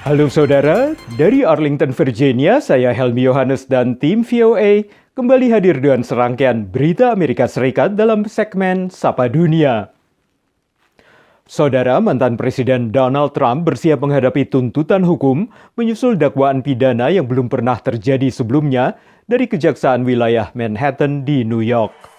Halo saudara, dari Arlington, Virginia, saya Helmi Yohanes dan tim VOA kembali hadir dengan serangkaian berita Amerika Serikat dalam segmen Sapa Dunia. Saudara, mantan Presiden Donald Trump bersiap menghadapi tuntutan hukum menyusul dakwaan pidana yang belum pernah terjadi sebelumnya dari Kejaksaan Wilayah Manhattan di New York.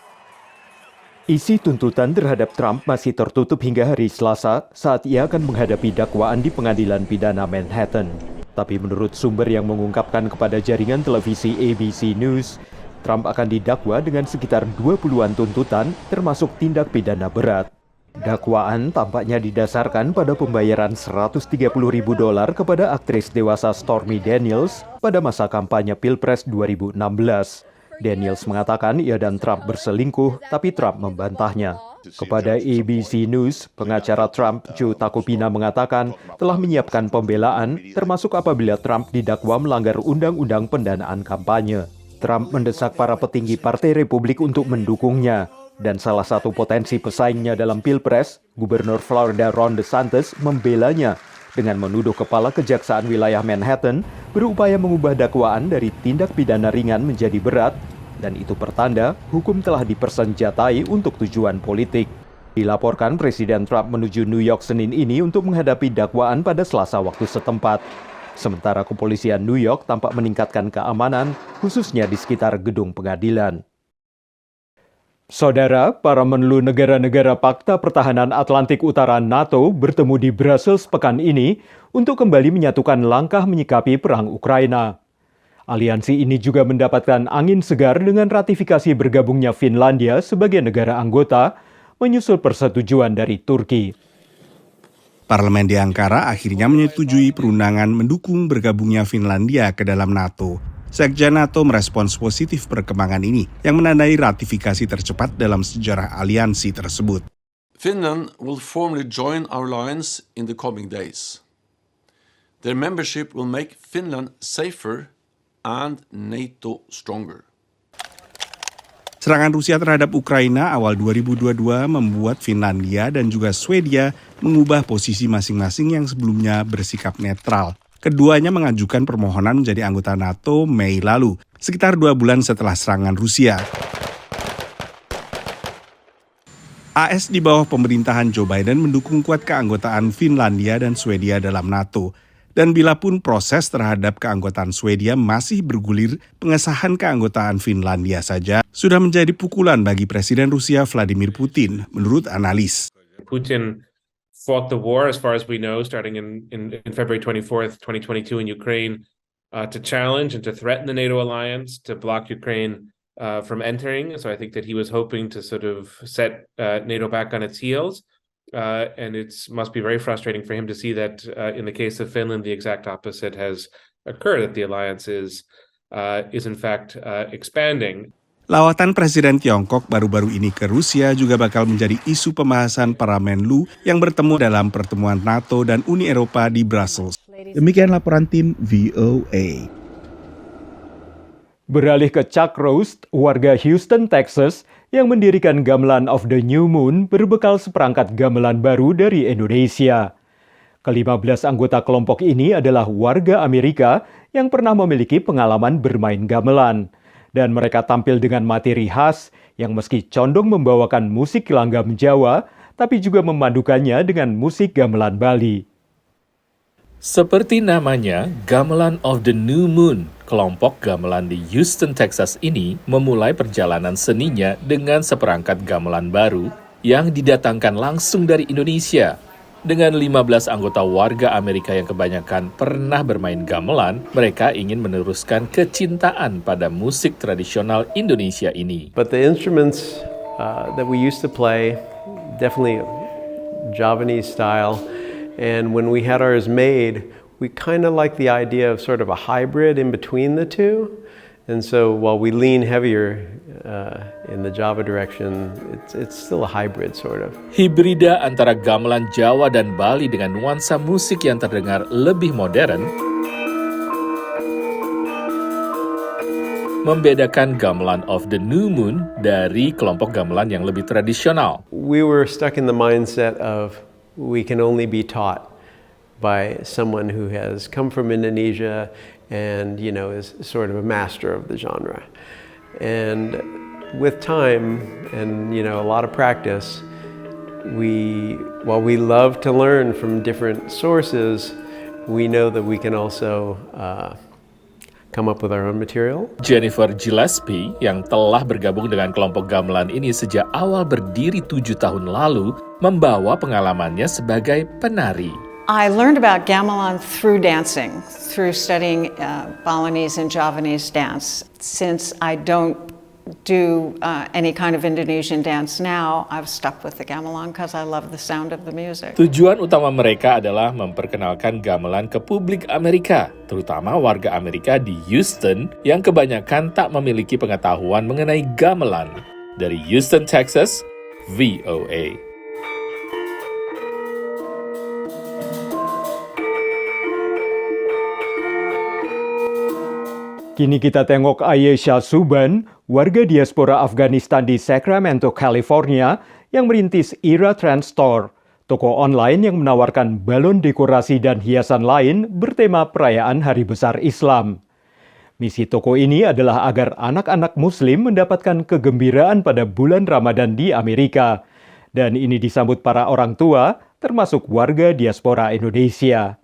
Isi tuntutan terhadap Trump masih tertutup hingga hari Selasa saat ia akan menghadapi dakwaan di Pengadilan Pidana Manhattan. Tapi menurut sumber yang mengungkapkan kepada jaringan televisi ABC News, Trump akan didakwa dengan sekitar 20-an tuntutan termasuk tindak pidana berat. Dakwaan tampaknya didasarkan pada pembayaran $130.000 kepada aktris dewasa Stormy Daniels pada masa kampanye Pilpres 2016. Daniels mengatakan ia dan Trump berselingkuh, tapi Trump membantahnya. Kepada ABC News, pengacara Trump, Joe Tacopina mengatakan telah menyiapkan pembelaan, termasuk apabila Trump didakwa melanggar undang-undang pendanaan kampanye. Trump mendesak para petinggi Partai Republik untuk mendukungnya. Dan salah satu potensi pesaingnya dalam Pilpres, Gubernur Florida Ron DeSantis membelanya dengan menuduh kepala Kejaksaan Wilayah Manhattan berupaya mengubah dakwaan dari tindak pidana ringan menjadi berat, dan itu pertanda hukum telah dipersenjatai untuk tujuan politik. Dilaporkan Presiden Trump menuju New York Senin ini untuk menghadapi dakwaan pada Selasa waktu setempat. Sementara kepolisian New York tampak meningkatkan keamanan, khususnya di sekitar gedung pengadilan. Saudara, para menlu negara-negara Pakta Pertahanan Atlantik Utara NATO bertemu di Brussels pekan ini untuk kembali menyatukan langkah menyikapi perang Ukraina. Aliansi ini juga mendapatkan angin segar dengan ratifikasi bergabungnya Finlandia sebagai negara anggota, menyusul persetujuan dari Turki. Parlemen di Ankara akhirnya menyetujui perundangan mendukung bergabungnya Finlandia ke dalam NATO. Sekjen NATO merespons positif perkembangan ini yang menandai ratifikasi tercepat dalam sejarah aliansi tersebut. Finland will formally join our alliance in the coming days. Their membership will make Finland safer and NATO stronger. Serangan Rusia terhadap Ukraina awal 2022 membuat Finlandia dan juga Swedia mengubah posisi masing-masing yang sebelumnya bersikap netral. Keduanya mengajukan permohonan menjadi anggota NATO Mei lalu, sekitar 2 bulan setelah serangan Rusia. AS di bawah pemerintahan Joe Biden mendukung kuat keanggotaan Finlandia dan Swedia dalam NATO. Dan bila pun proses terhadap keanggotaan Swedia masih bergulir, pengesahan keanggotaan Finlandia saja sudah menjadi pukulan bagi Presiden Rusia Vladimir Putin, menurut analis. Putin fought the war, as far as we know, starting in February 24th, 2022 in Ukraine, to challenge and to threaten the NATO alliance, to block Ukraine from entering. So I think that he was hoping to sort of set NATO back on its heels. And it must be very frustrating for him to see that in the case of Finland, the exact opposite has occurred, that the alliance is in fact expanding. Lawatan Presiden Tiongkok baru-baru ini ke Rusia juga bakal menjadi isu pembahasan para Menlu yang bertemu dalam pertemuan NATO dan Uni Eropa di Brussels. Demikian laporan tim VOA. Beralih ke Chuck Rose, warga Houston, Texas, yang mendirikan Gamelan of the New Moon berbekal seperangkat gamelan baru dari Indonesia. Ke-15 anggota kelompok ini adalah warga Amerika yang pernah memiliki pengalaman bermain gamelan. Dan mereka tampil dengan materi khas yang meski condong membawakan musik langgam Jawa, tapi juga memadukannya dengan musik gamelan Bali. Seperti namanya, Gamelan of the New Moon, kelompok gamelan di Houston, Texas ini memulai perjalanan seninya dengan seperangkat gamelan baru yang didatangkan langsung dari Indonesia. Dengan 15 anggota warga Amerika yang kebanyakan pernah bermain gamelan, mereka ingin meneruskan kecintaan pada musik tradisional Indonesia ini. But the instruments that we used to play, definitely Javanese style, and when we had ours made, we kind of like the idea of sort of a hybrid in between the two. And so while we lean heavier in the Java direction, it's still a hybrid sort of. Hibrida antara gamelan Jawa dan Bali dengan nuansa musik yang terdengar lebih modern membedakan Gamelan of the New Moon dari kelompok gamelan yang lebih tradisional. We were stuck in the mindset of we can only be taught. by someone who has come from Indonesia and, is sort of a master of the genre. And with time and, a lot of practice, while we love to learn from different sources, we know that we can also come up with our own material. Jennifer Gillespie yang telah bergabung dengan kelompok gamelan ini sejak awal berdiri 7 tahun lalu, membawa pengalamannya sebagai penari. I learned about gamelan through dancing, through studying Balinese and Javanese dance. Since I don't do any kind of Indonesian dance now, I've stuck with the gamelan because I love the sound of the music. Tujuan utama mereka adalah memperkenalkan gamelan ke publik Amerika, terutama warga Amerika di Houston yang kebanyakan tak memiliki pengetahuan mengenai gamelan. Dari Houston, Texas, VOA. Kini kita tengok Ayesha Suban, warga diaspora Afghanistan di Sacramento, California, yang merintis Era Trend Store, toko online yang menawarkan balon dekorasi dan hiasan lain bertema perayaan Hari Besar Islam. Misi toko ini adalah agar anak-anak Muslim mendapatkan kegembiraan pada bulan Ramadan di Amerika. Dan ini disambut para orang tua, termasuk warga diaspora Indonesia.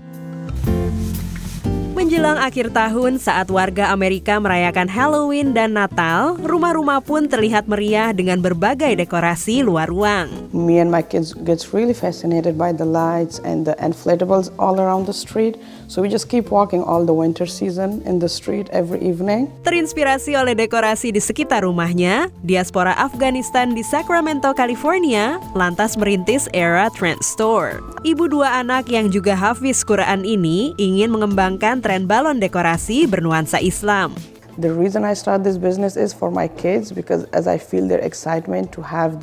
Menjelang akhir tahun saat warga Amerika merayakan Halloween dan Natal, rumah-rumah pun terlihat meriah dengan berbagai dekorasi luar ruang. Me and my kids gets really fascinated by the lights and the inflatables all around the street. So we just keep walking all the winter season in the street every evening. Terinspirasi oleh dekorasi di sekitar rumahnya, diaspora Afghanistan di Sacramento, California, lantas merintis Era Trend Store. Ibu dua anak yang juga hafiz Quran ini ingin mengembangkan tren balon dekorasi bernuansa Islam. The reason I start this business is for my kids because as I feel their excitement to have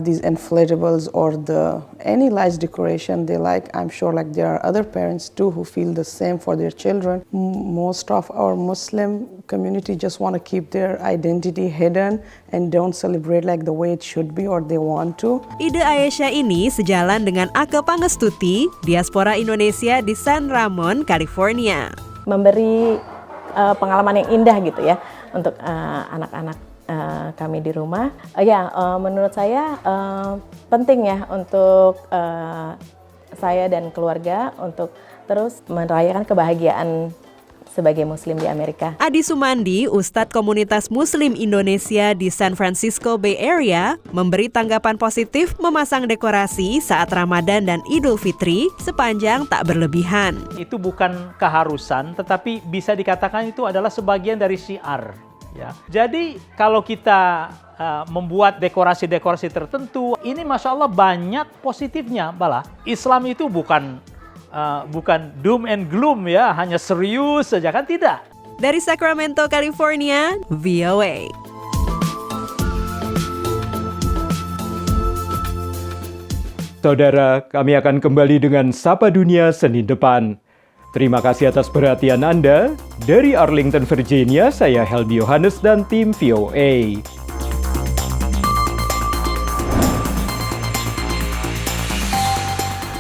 these inflatables or any lights decoration they like, I'm sure like there are other parents too who feel the same for their children. Most of our Muslim community just want to keep their identity hidden and don't celebrate like the way it should be or they want to. Ide Ayesha ini sejalan dengan Ake Pangestuti, diaspora Indonesia di San Ramon, California. Memberi pengalaman yang indah gitu ya untuk anak-anak kami di rumah. Menurut saya penting ya untuk saya dan keluarga untuk terus merayakan kebahagiaan sebagai Muslim di Amerika. Adi Sumandi, Ustadz Komunitas Muslim Indonesia di San Francisco Bay Area, memberi tanggapan positif memasang dekorasi saat Ramadan dan Idul Fitri sepanjang tak berlebihan. Itu bukan keharusan, tetapi bisa dikatakan itu adalah sebagian dari syiar. Ya. Jadi kalau kita membuat dekorasi-dekorasi tertentu, ini Masya Allah banyak positifnya. Malah Islam itu bukan doom and gloom ya, hanya serius saja kan, tidak. Dari Sacramento, California, VOA. Saudara, kami akan kembali dengan Sapa Dunia Senin depan. Terima kasih atas perhatian Anda. Dari Arlington, Virginia, saya Helmi Yohanes dan tim VOA.